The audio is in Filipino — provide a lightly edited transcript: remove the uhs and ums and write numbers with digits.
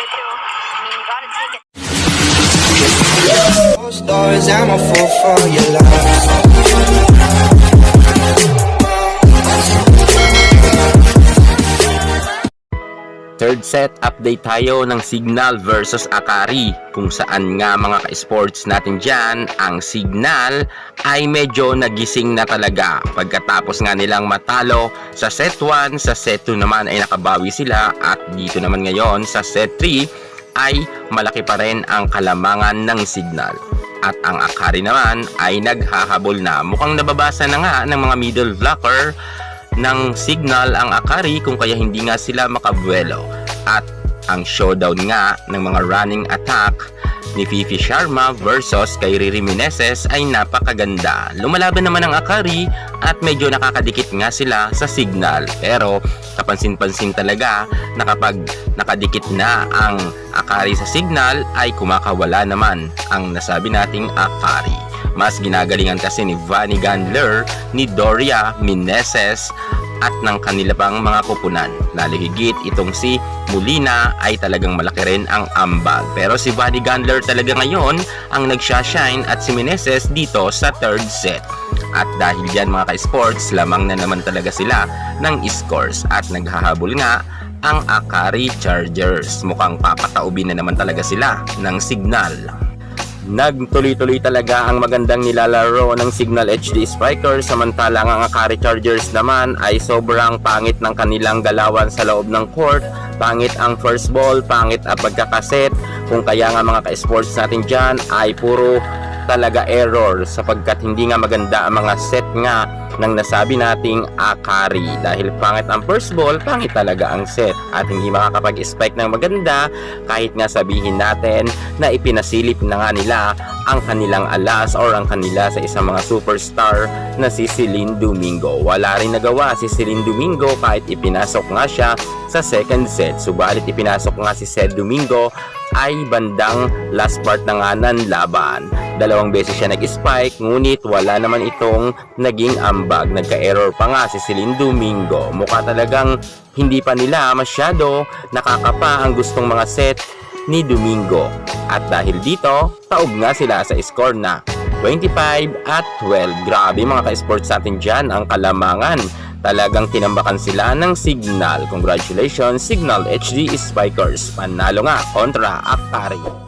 too. I mean, you gotta take it. Stars, I'm a fool for your love. Third set, update tayo ng Signal versus Akari, kung saan nga mga ka-sports natin dyan, ang Signal ay medyo nagising na talaga pagkatapos nga nilang matalo sa set 1. Sa set 2 naman ay nakabawi sila, at dito naman ngayon sa set 3 ay malaki pa rin ang kalamangan ng Signal. At ang Akari naman ay naghahabol na. Mukhang nababasa na nga ng mga middle blocker ng Signal ang Akari, kung kaya hindi nga sila makabuelo. At ang showdown nga ng mga running attack ni Fifi Sharma versus kay Riri Meneses ay napakaganda. Lumalaban naman ang Akari at medyo nakakadikit nga sila sa Signal. Pero kapansin-pansin talaga na kapag nakadikit na ang Akari sa Signal ay kumakawala naman ang nasabi nating Akari. Mas ginagalingan kasi ni Vanny Gandler, ni Doria Meneses at ng kanila pang mga kupunan. Lalo higit itong si Molina ay talagang malaki rin ang ambag. Pero si Vanny Gandler talaga ngayon ang nagsashine, at si Meneses dito sa third set. At dahil dyan mga ka-sports, lamang na naman talaga sila ng scores at naghahabol nga ang Akari Chargers. Mukhang papataubin na naman talaga sila ng Signal. Nagtuloy-tuloy talaga ang magandang nilalaro ng Signal HD Strikers, samantalang ang Akari Chargers naman ay sobrang pangit ng kanilang galawan sa loob ng court. Pangit ang first ball, pangit ang pagkakaset, kung kaya nga mga ka-sports natin dyan ay puro talaga error, sapagkat hindi nga maganda ang mga set nga ng nasabi nating Akari. Dahil pangit ang first ball, pangit talaga ang set, at hindi makakapag-spike ng maganda kahit nga sabihin natin na ipinasilip na nga nila ang kanilang alas or ang kanila sa isang mga superstar na si Celine Domingo. Wala rin nagawa si Celine Domingo kahit ipinasok nga siya sa second set. Subalit ipinasok nga si Ced Domingo ay bandang last part na nga ng laban. 2 beses siya nag-spike, ngunit wala naman itong naging ambag. Nagka-error pa nga si Celine Domingo. Mukha talagang hindi pa nila masyado nakakapa ang gustong mga set ni Domingo. At dahil dito, taob nga sila sa score na 25-12. Grabe mga ka-sports natin dyan ang kalamangan. Talagang tinambakan sila ng Signal. Congratulations Signal HD Strikers. Panalo nga kontra Akari.